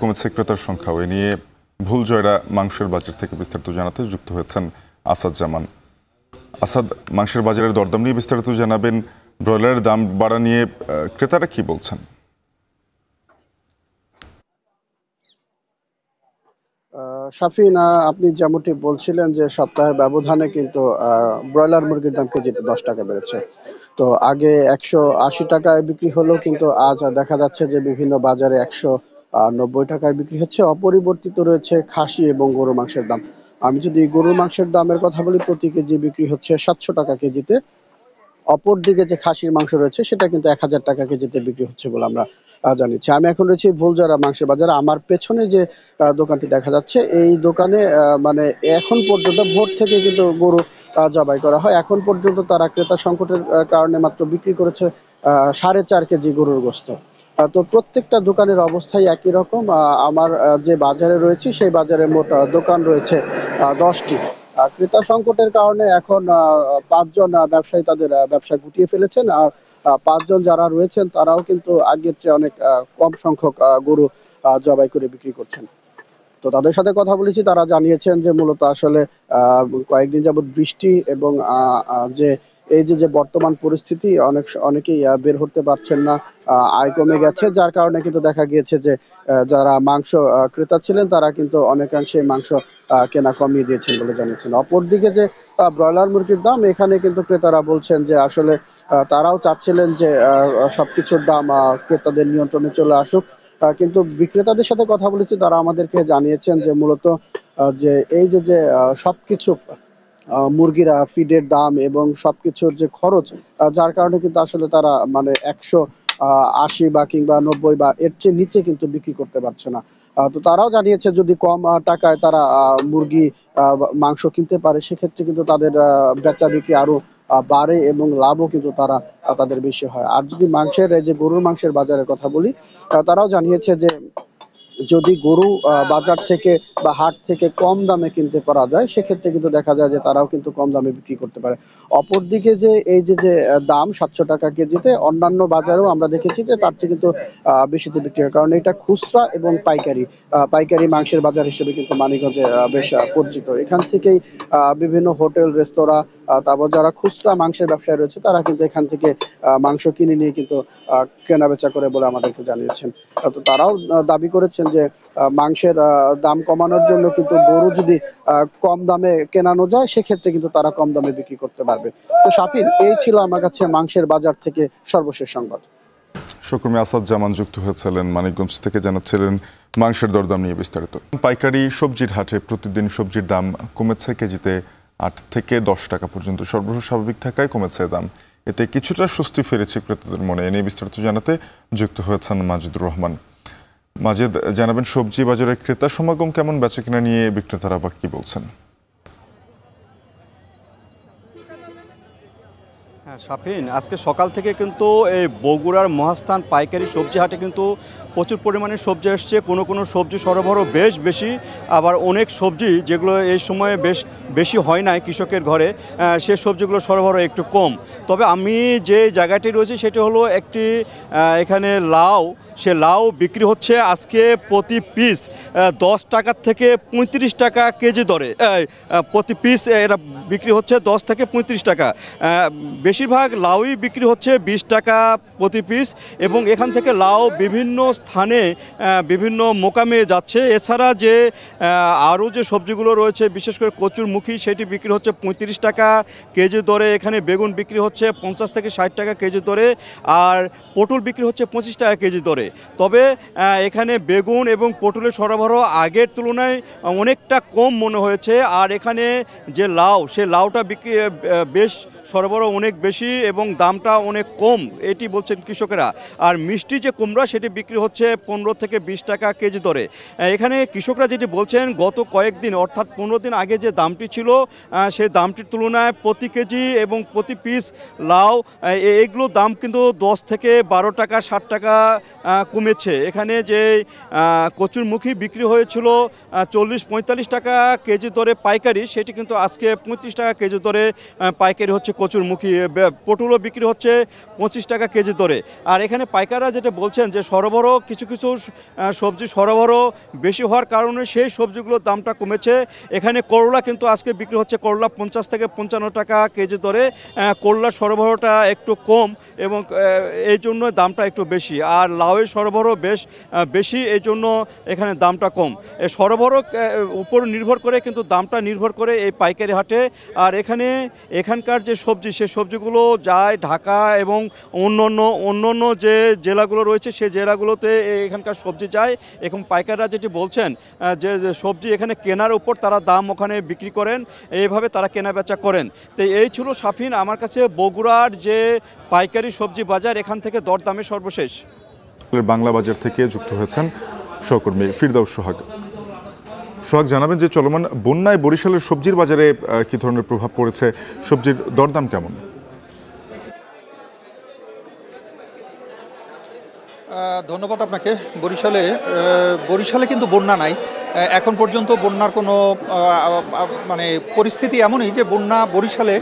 কমেছে ক্রেতার সংখ্যাও। এ নিয়ে ভুল জয়রা মাংসের বাজার থেকে বিস্তারিত জানাতে যুক্ত হয়েছেন আসাদ জামান। আসাদ, মাংসের বাজারের দরদাম নিয়ে বিস্তারিত জানাবেন। ব্রয়লারের দাম বাড়া নিয়ে ক্রেতারা কি বলছেন? শাফিন, আপনি যেমনটি বলছিলেন যে সপ্তাহের ব্যবধানে কিন্তু ব্রয়লার মুরগির দাম কেজিতে 10 টাকা বেড়েছে। তো আগে 180 টাকায় বিক্রি হলেও কিন্তু আজ দেখা যাচ্ছে যে বিভিন্ন বাজারে 190 টাকায় বিক্রি হচ্ছে। অপরিবর্তিত রয়েছে খাসি এবং গরুর মাংসের দাম। আমি যদি গরুর মাংসের দামের কথা বলি, প্রতি কেজি বিক্রি হচ্ছে 700 টাকা কেজিতে। অপরদিকে যে খাসির মাংস রয়েছে সেটা কিন্তু 1000 টাকা কেজিতে বিক্রি হচ্ছে বলে আমরা জানিয়েছি। আমি এখন রয়েছি ভুলজরা মাংসের বাজারে। আমার পেছনে যে দোকানটি দেখা যাচ্ছে, এই দোকানে মানে এখন পর্যন্ত ভোর থেকে কিন্তু গরু জবাই করা হয়। এখন পর্যন্ত তারা ক্রেতা সংকটের কারণে মাত্র বিক্রি করেছে 4.5 কেজি গরুর গোস্ত। তো প্রত্যেকটা দোকানের অবস্থাই একই রকম। আমার যে বাজারে রয়েছে সেই বাজারে মোট দোকান রয়েছে 10টি। ক্রেতা সংকটের কারণে এখন 5 জন ব্যবসায়ী তাদের ব্যবসা গুটিয়ে ফেলেছেন। আর 5 জন যারা রয়েছেন তারাও কিন্তু আগের চেয়ে অনেক কম সংখ্যক গরু জবাই করে বিক্রি করছেন। তো তাদের সাথে কথা বলেছি, তারা জানিয়েছেন যে মূলত আসলে কয়েকদিন যাবৎ বৃষ্টি এবং যে এই যে বর্তমান পরিস্থিতি, অনেকেই বের হতে পারছেন না, আয় কমে গেছে, যার কারণে কিন্তু দেখা গিয়েছে যে যারা মাংস ক্রেতা ছিলেন তারা কিন্তু অনেকাংশে মাংস কেনা কমিয়ে দিয়েছেন বলে জানিয়েছেন। অপরদিকে যে ব্রয়লার মুরগির দাম, এখানে কিন্তু ক্রেতারা বলছেন যে আসলে তারাও চাচ্ছিলেন যে সবকিছুর দাম ক্রেতাদের নিয়ন্ত্রণে চলে আসুক। কিন্তু বিক্রেতাদের সাথে কথা বলেছি, তারা আমাদেরকে জানিয়েছেন যে মূলত যে এই যে সবকিছু মুরগির ফিডের দাম এবং সবকিছুর যে খরচ, যার কারণে কিন্তু আসলে তারা মানে 180 বা কিংবা 90 বা এর চেয়ে নিচে কিন্তু বিক্রি করতে পারছে না। তো তারাও জানিয়েছে যদি কম টাকায় তারা মুরগি মাংস কিনতে পারে, সেক্ষেত্রে কিন্তু তাদের বেচা বিক্রি আরো বাড়ে এবং লাভও কিন্তু তাদের বেশি হয়। আর যদি এই যে গরুর মাংসের বাজারের কথা বলি, তারাও জানিয়েছে যে যদি গরু বাজার থেকে বা হাট থেকে কম দামে কিনতে পারা যায়, সেক্ষেত্রে কিন্তু দেখা যায় যে তারাও কিন্তু কম দামে বিক্রি করতে পারে। অপরদিকে যে এই যে দাম 700 টাকা কেজিতে, অন্যান্য বাজারেও আমরা দেখেছি যে তার থেকে কিন্তু বেশিতে বিক্রি হয়, কারণ এটা খুচরা এবং পাইকারি মাংসের বাজার হিসেবে কিন্তু মানিকগঞ্জে বেশ পরিচিত। এখান থেকেই বিভিন্ন হোটেল, রেস্তোরাঁ, তারপর যারা খুচরা মাংসের ব্যবসায় রয়েছে তারা কিন্তু এখান থেকে মাংস কিনে নিয়ে কিন্তু কেনা বেচা করে বলে আমাদেরকে জানিয়েছেন। তো তারাও দাবি করেছেন যে মাংসের দাম কমানোর জন্য কিন্তু গরু যদি কম দামে কেনানো যায়, সেক্ষেত্রে কিন্তু তারা কম দামে বিক্রি করতে পারবে। তো শাফিন, এই ছিল আমার কাছে মাংসের বাজার থেকে সর্বশেষ সংবাদ। সহকর্মী আসাদ জামান যুক্ত হয়েছিলেন মানিকগঞ্জ থেকে, জানাচ্ছিলেন মাংসের দরদাম নিয়ে বিস্তারিত। পাইকারি সবজির হাটে প্রতিদিন সবজির দাম কমেছে কেজিতে 8 থেকে 10 টাকা পর্যন্ত। সর্বশেষ স্বাভাবিক থাকায় কমেছে দাম, এতে কিছুটা স্বস্তি ফিরেছে ক্রেতাদের মনে। এ নিয়ে বিস্তারিত জানাতে যুক্ত হয়েছেন মাজিদুর রহমান। মাজিদ, জানাবেন সবজি বাজারের ক্রেতা সমাগম কেমন, বেচাকেনা নিয়ে বিক্রেতারা বা কি বলছেন? শাফিন, আজকে সকাল থেকে কিন্তু এই বগুড়ার মহাস্থান পাইকারি সবজি হাটে কিন্তু প্রচুর পরিমাণে সবজি এসছে। কোনো সবজি সরবরাহ বেশ বেশি, আবার অনেক সবজি যেগুলো এই সময়ে বেশি হয় নাই কৃষকের ঘরে, সে সবজিগুলো সরবরাহ একটু কম। তবে আমি যে জায়গাটি রয়েছে সেটি হলো একটি এখানে লাউ। সে লাউ বিক্রি হচ্ছে আজকে প্রতি পিস 10 টাকা থেকে 35 টাকা কেজি দরে। প্রতি পিস এটা বিক্রি হচ্ছে 10 থেকে 35 টাকা। বেশিরভাগ লাউই বিক্রি হচ্ছে 20 টাকা প্রতি পিস, এবং এখান থেকে লাউ বিভিন্ন স্থানে বিভিন্ন মোকামে যাচ্ছে। এছাড়া যে আরও যে সবজিগুলো রয়েছে, বিশেষ করে কচুরমুখী, সেটি বিক্রি হচ্ছে 35 টাকা কেজি দরে। এখানে বেগুন বিক্রি হচ্ছে 50 থেকে 60 টাকা কেজি দরে, আর পটল বিক্রি হচ্ছে 25 টাকা কেজি দরে। তবে এখানে বেগুন এবং পটলের সরবরাহ আগের তুলনায় অনেকটা কম মনে হয়েছে। আর এখানে যে লাউ, সে লাউটা বিক্রি বেশ সরবরাহ অনেক বেশি এবং দামটা অনেক কম, এটি বলছেন কৃষকেরা। আর মিষ্টি যে কুমড়া, সেটি বিক্রি হচ্ছে 15 থেকে 20 টাকা কেজি দরে। এখানে কৃষকরা যেটি বলছেন, গত কয়েকদিন অর্থাৎ 15 দিন আগে যে দামটি ছিল, সেই দামটির তুলনায় প্রতি কেজি এবং প্রতি পিস লাউ এগুলোর দাম কিন্তু 10 থেকে 12 টাকা 60 টাকা কমেছে। এখানে যে কচুরমুখী বিক্রি হয়েছিল 40-45 টাকা কেজি দরে পাইকারি, সেটি কিন্তু আজকে 35 টাকা কেজি দরে পাইকারি হচ্ছে হচ্ছে কচুরমুখী, পটলও বিক্রি হচ্ছে 25 টাকা কেজি দরে। আর এখানে পাইকাররা যেটা বলছেন যে সরবরাহ কিছু কিছু সবজি সরবরাহ বেশি হওয়ার কারণে সেই সবজিগুলোর দামটা কমেছে। এখানে করলা কিন্তু আজকে বিক্রি হচ্ছে করলা 50 থেকে 55 টাকা কেজি দরে। করলার সরবরাহটা একটু কম এবং এই জন্য দামটা একটু বেশি। আর লাউয়ের সরবরাহ বেশ বেশি, এই জন্য এখানে দামটা কম। এই সরবরাহ উপর নির্ভর করে কিন্তু দামটা নির্ভর করে এই পাইকারি হাটে। আর এখানকার যে সবজি সে সবজিগুলো যায় ঢাকা এবং অন্য যে জেলাগুলো রয়েছে সেই জেলাগুলোতে এখানকার সবজি যায়। এখন পাইকাররা যেটি বলছেন যে সবজি এখানে কেনার উপর তারা দাম ওখানে বিক্রি করেন, এইভাবে তারা কেনা বেচা করেন। তো এই ছিল সাফিন আমার কাছে বগুড়ার যে পাইকারি সবজি বাজার, এখান থেকে দরদামে সর্বশেষ। বাংলা বাজার থেকে যুক্ত হয়েছেন সহকর্মী ফিরদাউস সোহাগ। সোহাগ, জানাবেন যে চলমান বন্যায় বরিশালের সবজির বাজারে কি ধরনের প্রভাব পড়েছে, সবজির দরদাম কেমন? ধন্যবাদ আপনাকে। বরিশালে কিন্তু বন্যা নাই এখন পর্যন্ত। বন্যার কোনো মানে পরিস্থিতি এমনই যে বন্যা বরিশালে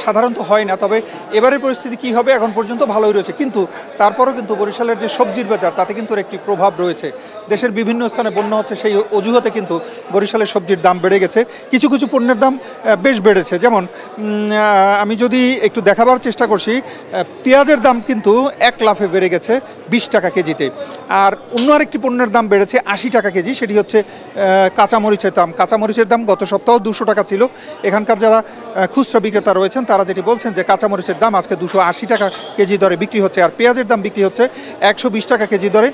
সাধারণত হয় না। তবে এবারের পরিস্থিতি কি হবে এখন পর্যন্ত ভালোই রয়েছে, কিন্তু তারপরও কিন্তু বরিশালের যে সবজির বাজার তাতে কিন্তু একটি প্রভাব রয়েছে। দেশের বিভিন্ন স্থানে বন্যা হচ্ছে, সেই অজুহাতে কিন্তু বরিশালের সবজির দাম বেড়ে গেছে। কিছু কিছু পণ্যের দাম বেশ বেড়েছে। যেমন আমি যদি একটু দেখাবার চেষ্টা করছি, পেঁয়াজের দাম কিন্তু এক লাফে বেড়ে গেছে 20 টাকা কেজিতে। আর অন্য আরেকটি পণ্যের দাম বেড়েছে 80 টাকা কেজি, সেটি হচ্ছে কাঁচামরিচের দাম। কাঁচামরিচের দাম গত সপ্তাহ 200 টাকা ছিল। এখানকার যারা খুচরা বিক্রেতা রয়েছেন তারা যেটি বলছেন যে কাঁচামরিচের দাম আজকে 280 টাকা কেজি দরে বিক্রি হচ্ছে। আর পেঁয়াজের দাম বিক্রি হচ্ছে 120 টাকা কেজি দরে।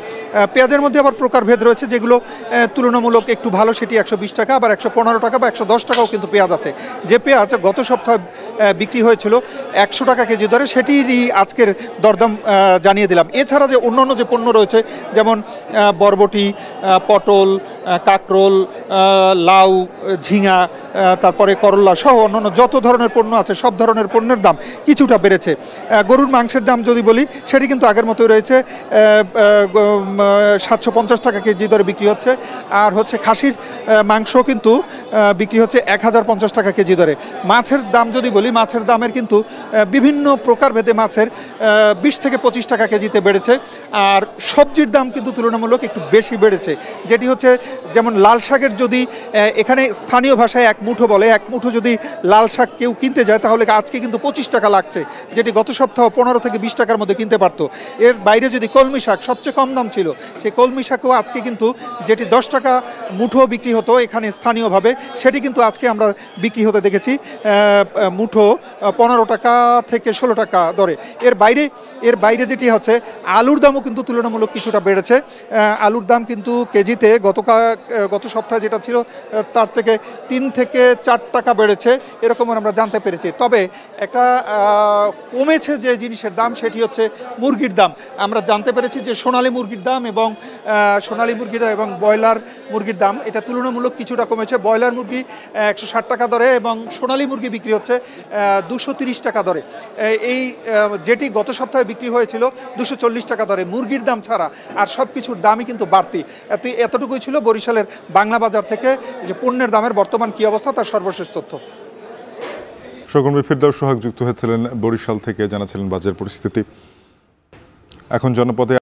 পেঁয়াজের মধ্যে আবার প্রকারভেদ রয়েছে, যেগুলো তুলনামূলক একটু ভালো সেটি 120 টাকা, আবার 115 টাকা বা 110 টাকাও কিন্তু পেঁয়াজ আছে। যে পেঁয়াজ গত সপ্তাহে বিক্রি হয়েছিল 100 টাকা কেজি দরে, সেটিরই আজকের দরদাম জানিয়ে দিলাম। এছাড়া যে অন্যান্য যে পণ্য রয়েছে, যেমন বরবটি, পটল, কাকরোল, লাউ, ঝিঙা, তারপরে করলা সহ অন্যান্য যত ধরনের পণ্য আছে সব ধরনের পণ্যের দাম কিছুটা বেড়েছে। গরুর মাংসের দাম যদি বলি, সেটি কিন্তু আগের মতোই রয়েছে, 750 টাকা কেজি দরে বিক্রি হচ্ছে। আর হচ্ছে খাসির মাংস কিন্তু বিক্রি হচ্ছে 1050 টাকা কেজি দরে। মাছের দাম যদি বলি, মাছের দামের কিন্তু বিভিন্ন প্রকারভেদে মাছের 20 থেকে 25 টাকা কেজিতে বেড়েছে। আর সবজির দাম কিন্তু তুলনামূলক একটু বেশি বেড়েছে, যেটি হচ্ছে যেমন লাল শাকের, যদি এখানে স্থানীয় ভাষায় এক মুঠো বলে, এক মুঠো যদি লাল শাক কেউ কিনতে যায় তাহলে আজকে কিন্তু 25 টাকা লাগছে, যেটি গত সপ্তাহ 15 থেকে 20 টাকার মধ্যে কিনতে পারতো। এর বাইরে যদি কলমি শাক সবচেয়ে কম দাম ছিল, সেই কলমি শাকও আজকে কিন্তু যেটি 10 টাকা মুঠো বিক্রি হতো এখানে স্থানীয়ভাবে, সেটি কিন্তু আজকে আমরা বিক্রি হতে দেখেছি মুঠো 15 টাকা থেকে 16 টাকা দরে। এর বাইরে যেটি হচ্ছে আলুর দামও কিন্তু তুলনামূলক কিছুটা বেড়েছে। আলুর দাম কিন্তু কেজিতে গত সপ্তাহে যেটা ছিল তার থেকে 3 থেকে 4 টাকা বেড়েছে, এরকম আমরা জানতে পেরেছি। তবে একটা কমেছে যে জিনিসের দাম, সেটি হচ্ছে মুরগির দাম। আমরা জানতে পেরেছি যে সোনালী মুরগির দাম এবং ব্রয়লার মুরগির দাম এটা তুলনামূলক কিছুটা কমেছে। ব্রয়লার মুরগি 160 টাকা দরে এবং সোনালী মুরগি বিক্রি হচ্ছে 230 টাকা দরে। এই যেটি গত সপ্তাহে বিক্রি হয়েছিল 240 টাকা দরে। মুরগির দাম ছাড়া আর সব কিছুর দামই কিন্তু বাড়তি। এতটুকুই ছিল বরিশালের বাংলা বাজার থেকে যে পণ্যের দামের বর্তমান কি অবস্থা তার সর্বশেষ তথ্য। সহকর্মী ফিরদাউস সোহাগ যুক্ত হয়েছিলেন বরিশাল থেকে, জানাচ্ছিলেন বাজার পরিস্থিতি। এখন জনপদে